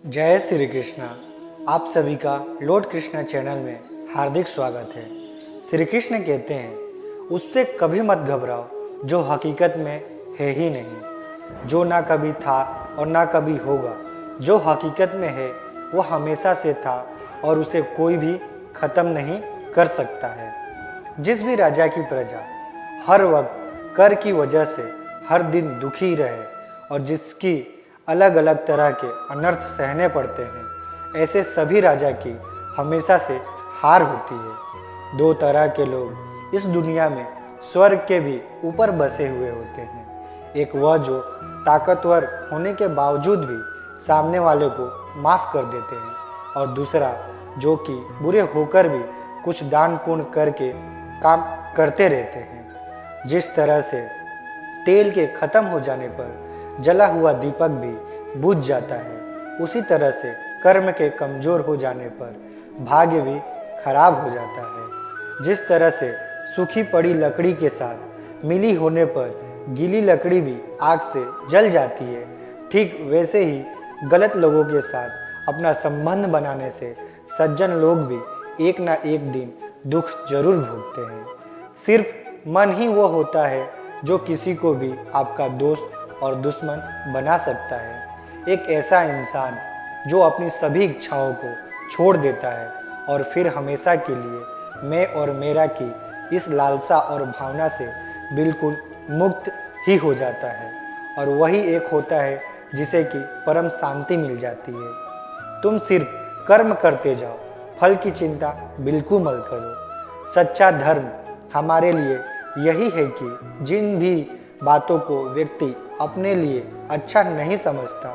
जय श्री कृष्णा। आप सभी का लॉर्ड कृष्णा चैनल में हार्दिक स्वागत है। श्री कृष्ण कहते हैं, उससे कभी मत घबराओ जो हकीकत में है ही नहीं, जो ना कभी था और ना कभी होगा। जो हकीकत में है वो हमेशा से था और उसे कोई भी ख़त्म नहीं कर सकता है। जिस भी राजा की प्रजा हर वक्त कर की वजह से हर दिन दुखी रहे और जिसकी अलग अलग तरह के अनर्थ सहने पड़ते हैं, ऐसे सभी राजा की हमेशा से हार होती है। दो तरह के लोग इस दुनिया में स्वर्ग के भी ऊपर बसे हुए होते हैं। एक वह जो ताकतवर होने के बावजूद भी सामने वाले को माफ़ कर देते हैं, और दूसरा जो कि बुरे होकर भी कुछ दान पुण्य करके काम करते रहते हैं। जिस तरह से तेल के ख़त्म हो जाने पर जला हुआ दीपक भी बुझ जाता है, उसी तरह से कर्म के कमज़ोर हो जाने पर भाग्य भी खराब हो जाता है। जिस तरह से सूखी पड़ी लकड़ी के साथ मिली होने पर गीली लकड़ी भी आग से जल जाती है, ठीक वैसे ही गलत लोगों के साथ अपना संबंध बनाने से सज्जन लोग भी एक ना एक दिन दुख जरूर भोगते हैं। सिर्फ मन ही वो होता है जो किसी को भी आपका दोस्त और दुश्मन बना सकता है। एक ऐसा इंसान जो अपनी सभी इच्छाओं को छोड़ देता है और फिर हमेशा के लिए मैं और मेरा की इस लालसा और भावना से बिल्कुल मुक्त ही हो जाता है, और वही एक होता है जिसे कि परम शांति मिल जाती है। तुम सिर्फ कर्म करते जाओ, फल की चिंता बिल्कुल मत करो। सच्चा धर्म हमारे लिए यही है कि जिन भी बातों को व्यक्ति अपने लिए अच्छा नहीं समझता,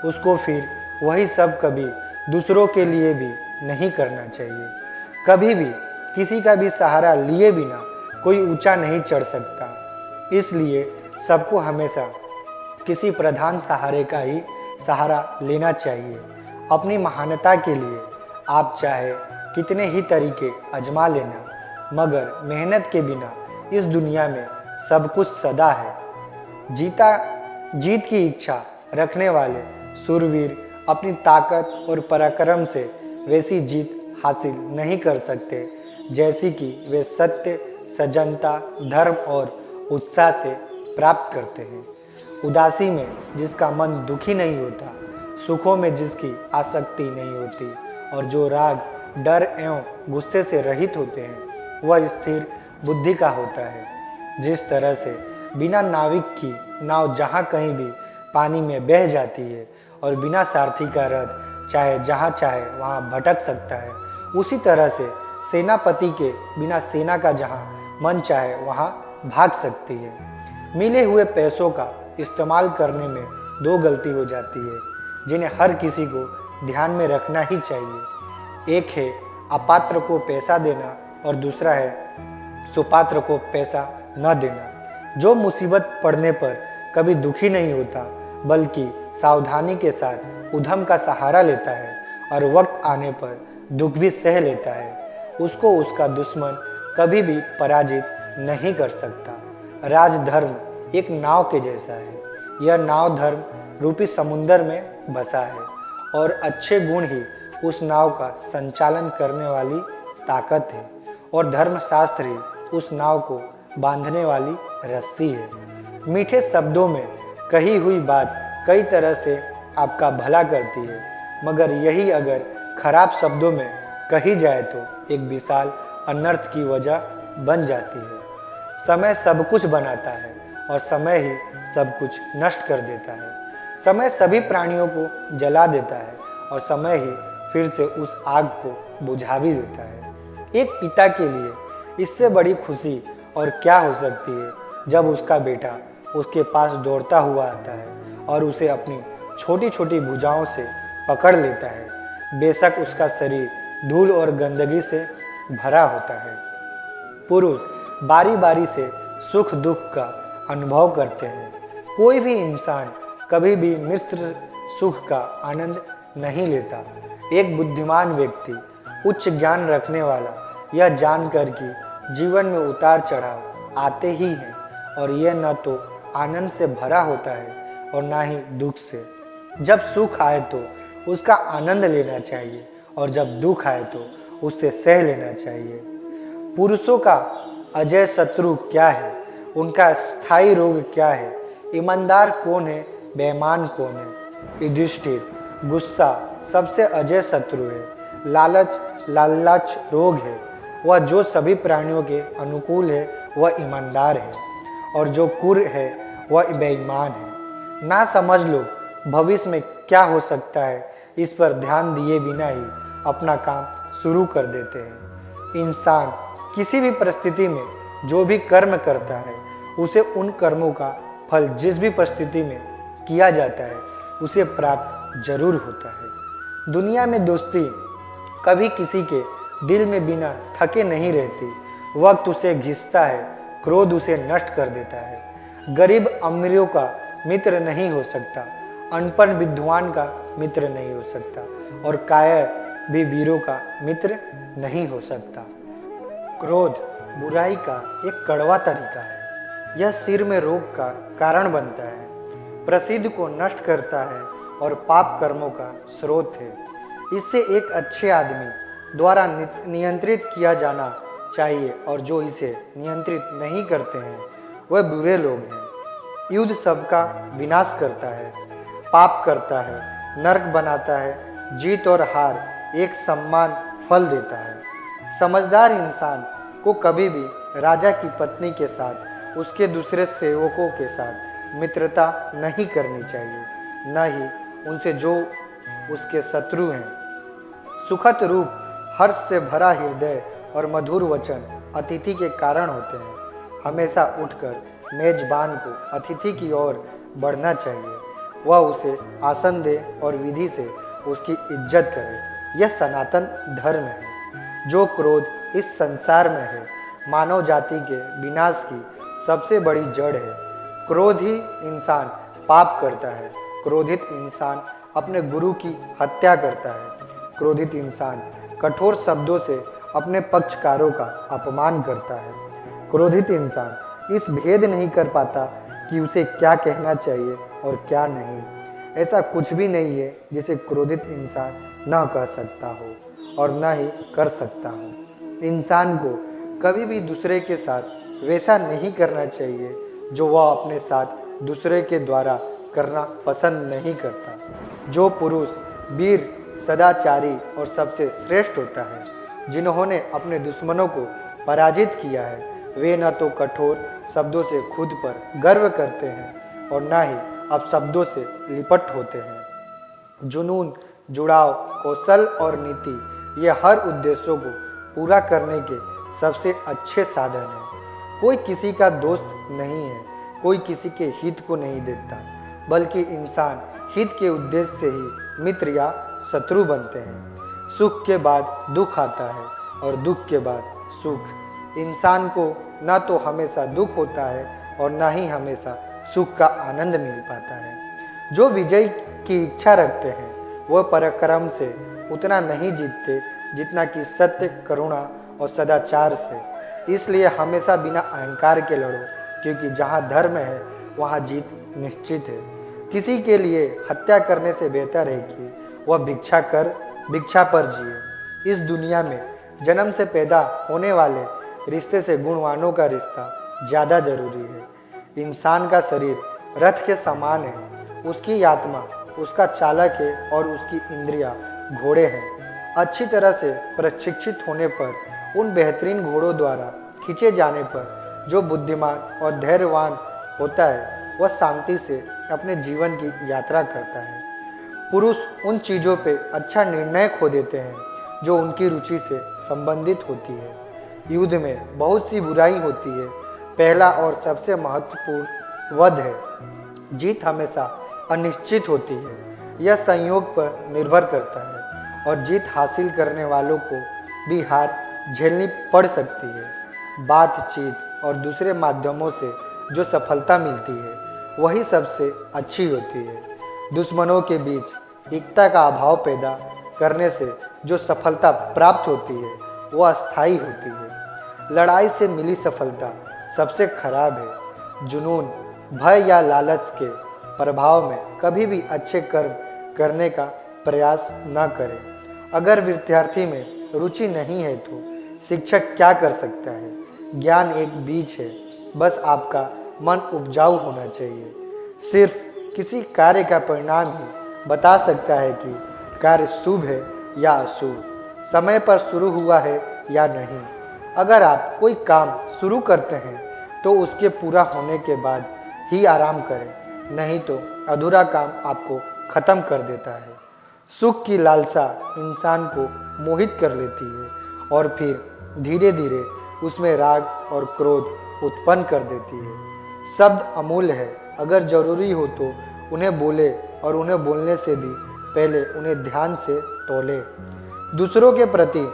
उसको फिर वही सब कभी दूसरों के लिए भी नहीं करना चाहिए। कभी भी किसी का भी सहारा लिए बिना कोई ऊंचा नहीं चढ़ सकता, इसलिए सबको हमेशा किसी प्रधान सहारे का ही सहारा लेना चाहिए। अपनी महानता के लिए आप चाहे कितने ही तरीके आजमा लेना, मगर मेहनत के बिना इस दुनिया में सब कुछ सदा है। जीत की इच्छा रखने वाले शूरवीर अपनी ताकत और पराक्रम से वैसी जीत हासिल नहीं कर सकते जैसी कि वे सत्य, सज्जनता, धर्म और उत्साह से प्राप्त करते हैं। उदासी में जिसका मन दुखी नहीं होता, सुखों में जिसकी आसक्ति नहीं होती, और जो राग, डर एवं गुस्से से रहित होते हैं, वह स्थिर बुद्धि का होता है। जिस तरह से बिना नाविक की नाव जहाँ कहीं भी पानी में बह जाती है और बिना सारथी का रथ चाहे जहाँ चाहे वहाँ भटक सकता है, उसी तरह से सेनापति के बिना सेना का जहाँ मन चाहे वहाँ भाग सकती है। मिले हुए पैसों का इस्तेमाल करने में दो गलती हो जाती है जिन्हें हर किसी को ध्यान में रखना ही चाहिए। एक है अपात्र को पैसा देना और दूसरा है सुपात्र को पैसा न देना। जो मुसीबत पड़ने पर कभी दुखी नहीं होता, बल्कि सावधानी के साथ उद्यम का सहारा लेता है और वक्त आने पर दुख भी सह लेता है, उसको उसका दुश्मन कभी भी पराजित नहीं कर सकता। राजधर्म एक नाव के जैसा है। यह नाव धर्म रूपी समुंदर में बसा है और अच्छे गुण ही उस नाव का संचालन करने वाली ताकत है, और धर्मशास्त्र ही उस नाव को बांधने वाली रस्सी है। मीठे शब्दों में कही हुई बात कई तरह से आपका भला करती है, मगर यही अगर खराब शब्दों में कही जाए तो एक विशाल अनर्थ की वजह बन जाती है। समय सब कुछ बनाता है और समय ही सब कुछ नष्ट कर देता है। समय सभी प्राणियों को जला देता है और समय ही फिर से उस आग को बुझा भी देता है। एक पिता के लिए इससे बड़ी खुशी और क्या हो सकती है जब उसका बेटा उसके पास दौड़ता हुआ आता है और उसे अपनी छोटी छोटी भुजाओं से पकड़ लेता है। बेशक उसका शरीर धूल और गंदगी से भरा होता है। पुरुष बारी बारी से सुख दुख का अनुभव करते हैं। कोई भी इंसान कभी भी मिश्र सुख का आनंद नहीं लेता। एक बुद्धिमान व्यक्ति, उच्च ज्ञान रखने वाला, यह जानकर कि जीवन में उतार चढ़ाव आते ही हैं और यह न तो आनंद से भरा होता है और ना ही दुख से। जब सुख आए तो उसका आनंद लेना चाहिए और जब दुख आए तो उससे सह लेना चाहिए। पुरुषों का अजय शत्रु क्या है, उनका स्थायी रोग क्या है, ईमानदार कौन है, बेईमान कौन है। युधिष्ठिर, गुस्सा सबसे अजय शत्रु है। लालच लालच रोग है। वह जो सभी प्राणियों के अनुकूल है वह ईमानदार है, और जो क्रूर है वह बेईमान है। ना समझ लोग भविष्य में क्या हो सकता है, इस पर ध्यान दिए बिना ही अपना काम शुरू कर देते हैं। इंसान किसी भी परिस्थिति में जो भी कर्म करता है उसे उन कर्मों का फल जिस भी परिस्थिति में किया जाता है उसे प्राप्त जरूर होता है। दुनिया में दोस्ती कभी किसी के दिल में बिना थके नहीं रहती। वक्त उसे घिसता है, क्रोध उसे नष्ट कर देता है। गरीब अमीरों का मित्र नहीं हो सकता, अनपढ़ विद्वान का मित्र नहीं हो सकता, और कायर भी वीरों का मित्र नहीं हो सकता। क्रोध बुराई का एक कड़वा तरीका है। यह सिर में रोग का कारण बनता है, प्रसिद्ध को नष्ट करता है और पाप कर्मों का स्रोत है। इससे एक अच्छे आदमी द्वारा नियंत्रित किया जाना चाहिए, और जो इसे नियंत्रित नहीं करते हैं वह बुरे लोग हैं। युद्ध सबका विनाश करता है, पाप करता है, नरक बनाता है। जीत और हार एक समान फल देता है। समझदार इंसान को कभी भी राजा की पत्नी के साथ, उसके दूसरे सेवकों के साथ मित्रता नहीं करनी चाहिए, न ही उनसे जो उसके शत्रु हैं। सुखद रूप, हर्ष से भरा हृदय और मधुर वचन अतिथि के कारण होते हैं। हमेशा उठकर मेजबान को अतिथि की ओर बढ़ना चाहिए, वह उसे आसन दे और विधि से उसकी इज्जत करे। यह सनातन धर्म है। जो क्रोध इस संसार में है, मानव जाति के विनाश की सबसे बड़ी जड़ है। क्रोध ही इंसान पाप करता है। क्रोधित इंसान अपने गुरु की हत्या करता है। क्रोधित इंसान कठोर शब्दों से अपने पक्षकारों का अपमान करता है। क्रोधित इंसान इस भेद नहीं कर पाता कि उसे क्या कहना चाहिए और क्या नहीं। ऐसा कुछ भी नहीं है जिसे क्रोधित इंसान न कह सकता हो और न ही कर सकता हो। इंसान को कभी भी दूसरे के साथ वैसा नहीं करना चाहिए जो वह अपने साथ दूसरे के द्वारा करना पसंद नहीं करता। जो पुरुष वीर, सदाचारी और सबसे श्रेष्ठ होता है, जिन्होंने अपने दुश्मनों को पराजित किया है, वे न तो कठोर शब्दों से खुद पर गर्व करते हैं और न ही अपशब्दों से लिपट होते हैं। जुनून, जुड़ाव, कौशल और नीति ये हर उद्देश्यों को पूरा करने के सबसे अच्छे साधन हैं। कोई किसी का दोस्त नहीं है, कोई किसी के हित को नहीं देखता, बल्कि इंसान हित के उद्देश्य से ही मित्र या शत्रु बनते हैं। सुख के बाद दुख आता है और दुख के बाद सुख। इंसान को न तो हमेशा दुख होता है और न ही हमेशा सुख का आनंद मिल पाता है। जो विजय की इच्छा रखते हैं वह पराक्रम से उतना नहीं जीतते जितना कि सत्य, करुणा और सदाचार से। इसलिए हमेशा बिना अहंकार के लड़ो, क्योंकि जहाँ धर्म है वहाँ जीत निश्चित है। किसी के लिए हत्या करने से बेहतर है कि वह भिक्षा पर जिए। इस दुनिया में जन्म से पैदा होने वाले रिश्ते से गुणवानों का रिश्ता ज़्यादा जरूरी है। इंसान का शरीर रथ के समान है, उसकी आत्मा उसका चालक है और उसकी इंद्रियां घोड़े हैं। अच्छी तरह से प्रशिक्षित होने पर, उन बेहतरीन घोड़ों द्वारा खींचे जाने पर जो बुद्धिमान और धैर्यवान होता है वह शांति से अपने जीवन की यात्रा करता है। पुरुष उन चीज़ों पे अच्छा निर्णय खो देते हैं जो उनकी रुचि से संबंधित होती है। युद्ध में बहुत सी बुराई होती है। पहला और सबसे महत्वपूर्ण वध है। जीत हमेशा अनिश्चित होती है, यह संयोग पर निर्भर करता है, और जीत हासिल करने वालों को भी हार झेलनी पड़ सकती है। बातचीत और दूसरे माध्यमों से जो सफलता मिलती है वही सबसे अच्छी होती है। दुश्मनों के बीच एकता का अभाव पैदा करने से जो सफलता प्राप्त होती है वह अस्थायी होती है। लड़ाई से मिली सफलता सबसे खराब है। जुनून, भय या लालच के प्रभाव में कभी भी अच्छे कर्म करने का प्रयास न करें। अगर विद्यार्थी में रुचि नहीं है तो शिक्षक क्या कर सकता है? ज्ञान एक बीज है, बस आपका मन उपजाऊ होना चाहिए। सिर्फ किसी कार्य का परिणाम ही बता सकता है कि कार्य शुभ है या अशुभ, समय पर शुरू हुआ है या नहीं। अगर आप कोई काम शुरू करते हैं तो उसके पूरा होने के बाद ही आराम करें, नहीं तो अधूरा काम आपको ख़त्म कर देता है। सुख की लालसा इंसान को मोहित कर लेती है और फिर धीरे धीरे उसमें राग और क्रोध उत्पन्न कर देती है। शब्द अमूल्य है, अगर ज़रूरी हो तो उन्हें बोले और उन्हें बोलने से भी पहले उन्हें ध्यान से तौले। दूसरों के प्रति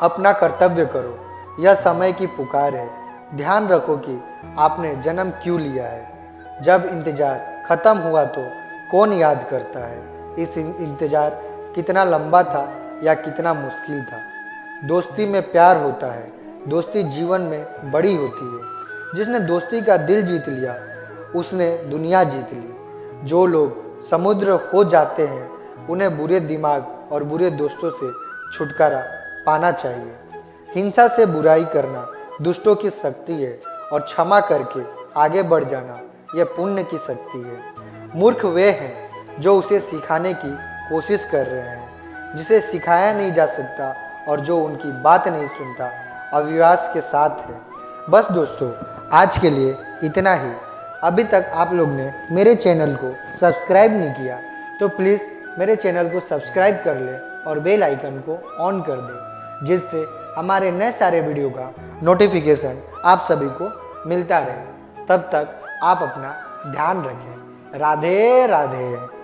अपना कर्तव्य करो, यह समय की पुकार है। ध्यान रखो कि आपने जन्म क्यों लिया है। जब इंतजार ख़त्म हुआ तो कौन याद करता है इस इंतजार कितना लंबा था या कितना मुश्किल था। दोस्ती में प्यार होता है, दोस्ती जीवन में बड़ी होती है। जिसने दोस्ती का दिल जीत लिया उसने दुनिया जीत ली। जो लोग समुद्र हो जाते हैं उन्हें बुरे दिमाग और बुरे दोस्तों से छुटकारा पाना चाहिए। हिंसा से बुराई करना दुष्टों की शक्ति है और क्षमा करके आगे बढ़ जाना यह पुण्य की शक्ति है। मूर्ख वे हैं जो उसे सिखाने की कोशिश कर रहे हैं, जिसे सिखाया नहीं जा सकता और जो उनकी बात नहीं सुनता अविश्वास के साथ है। बस दोस्तों, आज के लिए इतना ही। अभी तक आप लोग ने मेरे चैनल को सब्सक्राइब नहीं किया तो प्लीज़ मेरे चैनल को सब्सक्राइब कर लें और बेल आइकन को ऑन कर दें, जिससे हमारे नए सारे वीडियो का नोटिफिकेशन आप सभी को मिलता रहे। तब तक आप अपना ध्यान रखें। राधे राधे।